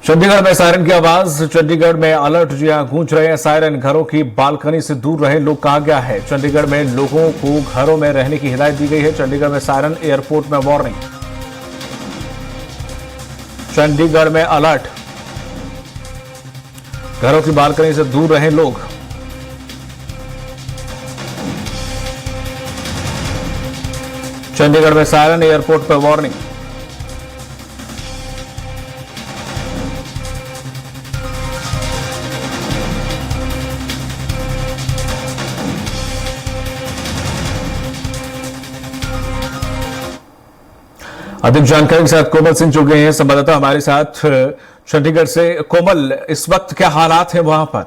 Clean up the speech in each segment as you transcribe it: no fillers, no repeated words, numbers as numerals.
चंडीगढ़ में सायरन की आवाज। चंडीगढ़ में अलर्ट जिया गूंज रहे हैं सायरन। घरों की बालकनी से दूर रहे लोग कहा गया है। चंडीगढ़ में लोगों को घरों में रहने की हिदायत दी गई है। चंडीगढ़ में सायरन, एयरपोर्ट में वार्निंग। चंडीगढ़ में अलर्ट, घरों की बालकनी से दूर रहे लोग। चंडीगढ़ में सायरन, एयरपोर्ट पर वार्निंग। अधिक जानकारी के साथ कोमल सिंह जुड़ गए हैं, संवाददाता हमारे साथ चंडीगढ़ से। कोमल, इस वक्त क्या हालात हैं वहां पर?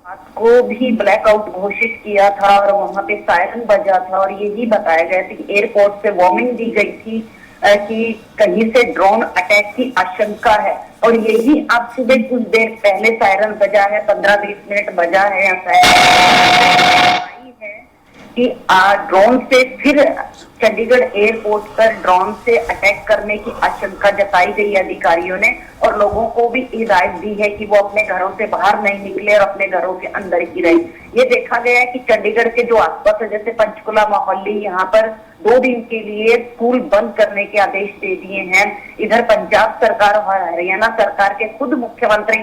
रात को भी ब्लैकआउट घोषित किया था और वहां पे सायरन बजा था और यही बताया गया था कि एयरपोर्ट से वार्निंग दी गई थी कि कहीं से ड्रोन अटैक की आशंका है। और यही अब सुबह कुछ देर पहले सायरन बजा है, 15-20 मिनट बजा है कि ड्रोन से फिर चंडीगढ़ एयरपोर्ट पर ड्रोन से अटैक करने की आशंका जताई गई अधिकारियों ने और लोगों को भी हिदायत दी है कि वो अपने घरों से बाहर नहीं निकले और अपने घरों के अंदर ही रहे। ये देखा गया है कि चंडीगढ़ के जो आसपास है, जैसे पंचकुला, मोहाली, यहाँ पर 2 दिन के लिए स्कूल बंद करने के आदेश दे दिए हैं। इधर पंजाब सरकार और हरियाणा सरकार के खुद मुख्यमंत्री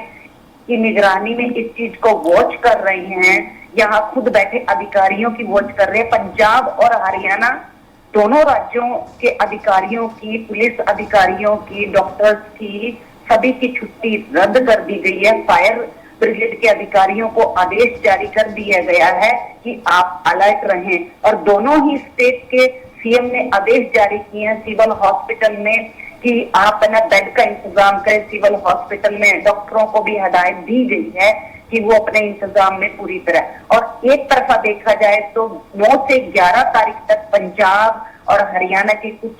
की निगरानी में इस चीज को वॉच कर रहे हैं। यहाँ खुद बैठे अधिकारियों की वॉच कर रहे हैं। पंजाब और हरियाणा दोनों राज्यों के अधिकारियों की, पुलिस अधिकारियों की, डॉक्टर्स की, सभी की छुट्टी रद्द कर दी गई है। फायर ब्रिगेड के अधिकारियों को आदेश जारी कर दिया गया है कि आप अलर्ट रहें। और दोनों ही स्टेट के सीएम ने आदेश जारी किए हैं सिविल हॉस्पिटल में कि आप ना बेड का इंतजाम करें। सिविल हॉस्पिटल में डॉक्टरों को भी हिदायत दी गई है कि वो अपने इंतजाम में पूरी तरह। और एक तरफा देखा जाए तो 9 से 11 तारीख तक पंजाब और हरियाणा के कुछ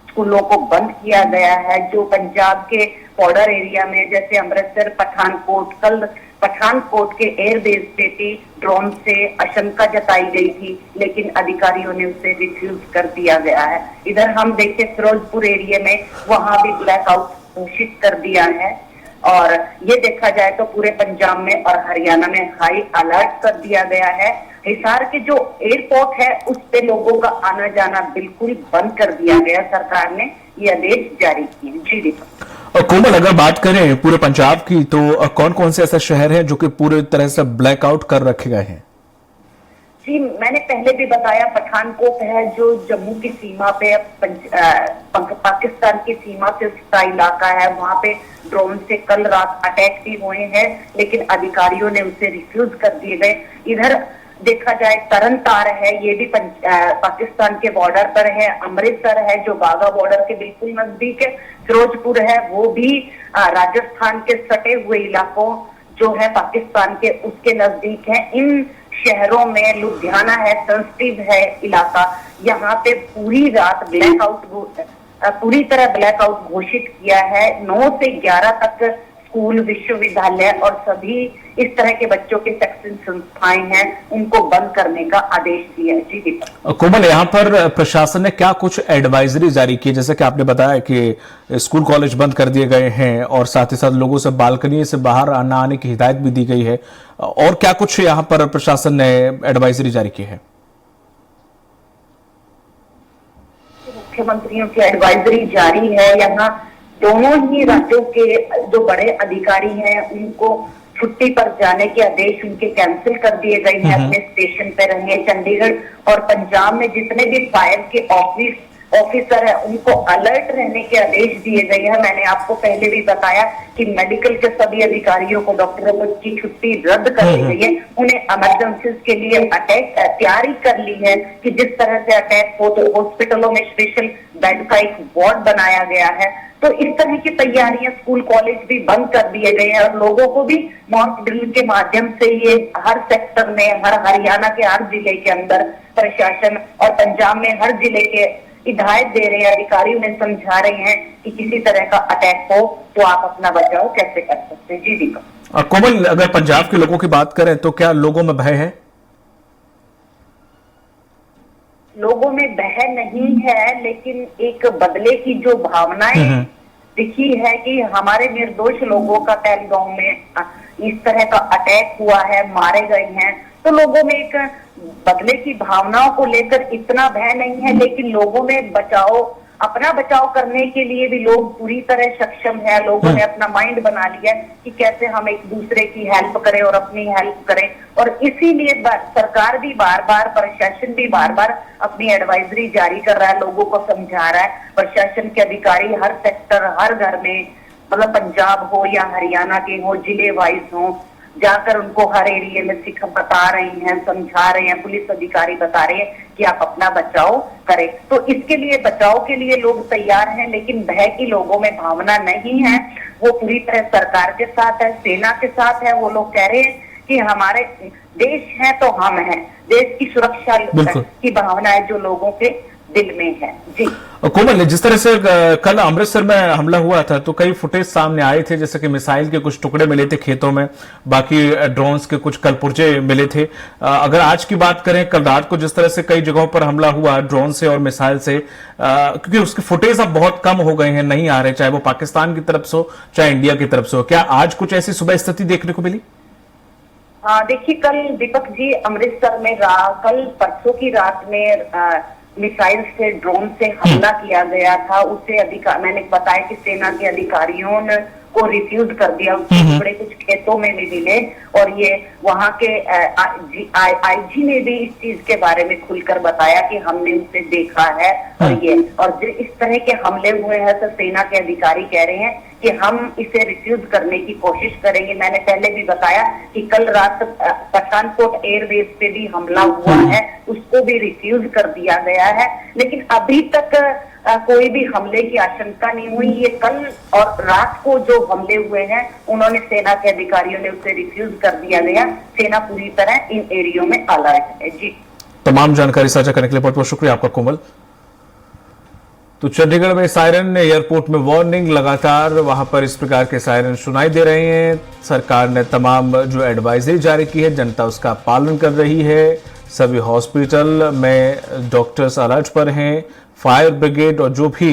स्कूलों को बंद किया गया है, जो पंजाब के बॉर्डर एरिया में, जैसे अमृतसर, पठानकोट। कल पठानकोट के एयरबेस पे भी ड्रोन से आशंका जताई गई थी, लेकिन अधिकारियों ने उसे रिफ्यूज कर दिया गया है। इधर हम देखें फिरोजपुर एरिया में, वहां भी ब्लैकआउट घोषित कर दिया है। और ये देखा जाए तो पूरे पंजाब में और हरियाणा में हाई अलर्ट कर दिया गया है। हिसार के जो एयरपोर्ट है उस पे लोगों का आना जाना बिल्कुल बंद कर दिया गया। सरकार ने ये आदेश जारी किए। जी दीपक। और कोमल, अगर बात करें पूरे पंजाब की तो कौन कौन से ऐसे शहर हैं जो कि पूरी तरह से ब्लैकआउट कर रखे गए हैं? जी, मैंने पहले भी बताया, पठानकोट है जो जम्मू की सीमा पे, पाकिस्तान की सीमा से उसका इलाका है। वहां पे ड्रोन से कल रात अटैक भी हुए हैं, लेकिन अधिकारियों ने उसे रिफ्यूज कर दिए गए। इधर देखा जाए तरन तार है, ये भी पाकिस्तान के बॉर्डर पर है। अमृतसर है जो बाघा बॉर्डर के बिल्कुल नजदीक है। फिरोजपुर है, वो भी राजस्थान के सटे हुए इलाकों जो है पाकिस्तान के, उसके नजदीक है। इन शहरों में लुधियाना है, सेंसिटिव है इलाका, यहाँ पे पूरी रात पूरी तरह ब्लैकआउट घोषित किया है। 9 से 11 तक स्कूल, विश्वविद्यालय और सभी इस तरह के बच्चों के शैक्षणिक संस्थाएं हैं, उनको बंद करने का आदेश दिया है। जी दीपक। कोमल, यहाँ पर प्रशासन ने क्या कुछ एडवाइजरी जारी की? जैसे कि आपने बताया कि स्कूल कॉलेज बंद कर दिए गए हैं और साथ ही साथ लोगों से बालकनी से बाहर आना आने की हिदायत भी दी गई है, और क्या कुछ यहाँ पर प्रशासन ने एडवाइजरी जारी की है? मुख्यमंत्रियों की एडवाइजरी जारी है। यहाँ दोनों ही राज्यों के जो बड़े अधिकारी हैं उनको छुट्टी पर जाने के आदेश उनके कैंसिल कर दिए गए हैं, अपने स्टेशन पे रहेंगे। चंडीगढ़ और पंजाब में जितने भी फायर के ऑफिसर है उनको अलर्ट रहने के आदेश दिए गए हैं। मैंने आपको पहले भी बताया कि मेडिकल के सभी अधिकारियों को, डॉक्टरों की छुट्टी रद्द कर दी गई है। उन्हें इमरजेंसीज के लिए अटैक तैयारी कर ली है कि जिस तरह से अटैक हो तो हॉस्पिटलों में स्पेशल बेड का एक वार्ड बनाया गया है। तो इस तरह की तैयारियां, स्कूल कॉलेज भी बंद कर दिए गए हैं और लोगों को भी मॉक ड्रिल के माध्यम से ये हर सेक्टर में, हर हरियाणा के हर जिले के अंदर प्रशासन और पंजाब में हर जिले के हिदायत दे रहे हैं, अधिकारी उन्हें समझा रहे हैं कि किसी तरह का अटैक हो तो आप अपना बचाव कैसे कर सकते हैं। जी दीपक। कोमल, अगर पंजाब के लोगों की बात करें तो क्या लोगों में भय है? लोगों में भय नहीं है, लेकिन एक बदले की जो भावनाएं दिखी है कि हमारे निर्दोष लोगों का पहलगांव में इस तरह का अटैक हुआ है, मारे गए हैं, तो लोगों में एक बदले की भावनाओं को लेकर इतना भय नहीं है, लेकिन लोगों में अपना बचाव करने के लिए भी लोग पूरी तरह सक्षम है। लोगों ने अपना माइंड बना लिया कि कैसे हम एक दूसरे की हेल्प करें और अपनी हेल्प करें, और इसीलिए सरकार भी बार बार, प्रशासन भी बार बार अपनी एडवाइजरी जारी कर रहा है, लोगों को समझा रहा है। प्रशासन के अधिकारी हर सेक्टर, हर घर में, मतलब पंजाब हो या हरियाणा के हो, जिले वाइज हो, जाकर उनको हर एरिया में बता रहे हैं, समझा रहे हैं। पुलिस अधिकारी बता रहे हैं कि आप अपना बचाव करें। तो इसके लिए, बचाव के लिए लोग तैयार हैं, लेकिन भय की लोगों में भावना नहीं है। वो पूरी तरह सरकार के साथ है, सेना के साथ है। वो लोग कह रहे हैं कि हमारे देश है तो हम हैं। देश की सुरक्षा की भावना है जो लोगों के दिल में है। जी कोमल, जिस तरह से कल अमृतसर में हमला हुआ था तो कई फुटेज सामने आए थे, जैसे कि मिसाइल के कुछ टुकड़े मिले थे खेतों में, बाकी ड्रोन्स के कुछ कलपुर्जे मिले थे। अगर आज की बात करें, कल रात को जिस तरह से कई जगहों पर हमला हुआ ड्रोन से और मिसाइल से, क्योंकि उसके फुटेज अब बहुत कम हो गए हैं, नहीं आ रहे, चाहे वो पाकिस्तान की तरफ से हो चाहे इंडिया की तरफ से हो, क्या आज कुछ ऐसी सुबह स्थिति देखने को मिली? हाँ, देखिए, कल दीपक जी अमृतसर में कल परसों की रात में मिसाइल से, ड्रोन से हमला किया गया था। उसे मैंने बताया कि सेना के अधिकारियों ने को रिफ्यूज कर दिया। उसके टुकड़े कुछ खेतों में भी मिले, और ये वहां के आईजी ने भी इस चीज के बारे में खुलकर बताया कि हमने उसे देखा है। और जो इस तरह के हमले हुए हैं तो सेना के अधिकारी कह रहे हैं कि हम इसे रिफ्यूज करने की कोशिश करेंगे। मैंने पहले भी बताया कि कल रात पठानकोट एयरबेस पे भी हमला हुआ है, उसको भी रिफ्यूज कर दिया गया है, लेकिन अभी तक कोई भी हमले की आशंका नहीं हुई। ये कल और रात को जो हमले हुए हैं, उन्होंने, सेना के अधिकारियों ने उसे रिफ्यूज कर दिया गया। सेना पूरी तरह इन एरियो में अलर्ट है। जी, तमाम जानकारी साझा करने के लिए बहुत बहुत शुक्रिया आपका कोमल। तो चंडीगढ़ में सायरन, एयरपोर्ट में वार्निंग, लगातार वहां पर इस प्रकार के सायरन सुनाई दे रहे हैं। सरकार ने तमाम जो एडवाइजरी जारी की है, जनता उसका पालन कर रही है। सभी हॉस्पिटल में डॉक्टर्स अलर्ट पर हैं, फायर ब्रिगेड और जो भी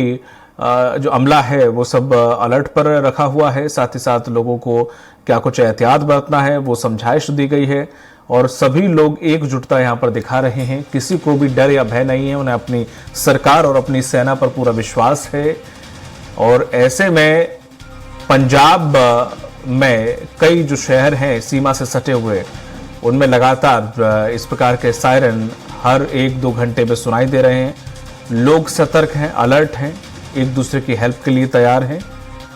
जो अमला है वो सब अलर्ट पर रखा हुआ है। साथ ही साथ लोगों को क्या कुछ एहतियात बरतना है वो समझाइश दी गई है, और सभी लोग एकजुटता यहाँ पर दिखा रहे हैं। किसी को भी डर या भय नहीं है, उन्हें अपनी सरकार और अपनी सेना पर पूरा विश्वास है। और ऐसे में पंजाब में कई जो शहर हैं सीमा से सटे हुए, उनमें लगातार इस प्रकार के सायरन हर 1-2 घंटे में सुनाई दे रहे हैं। लोग सतर्क हैं, अलर्ट हैं, एक दूसरे की हेल्प के लिए तैयार हैं।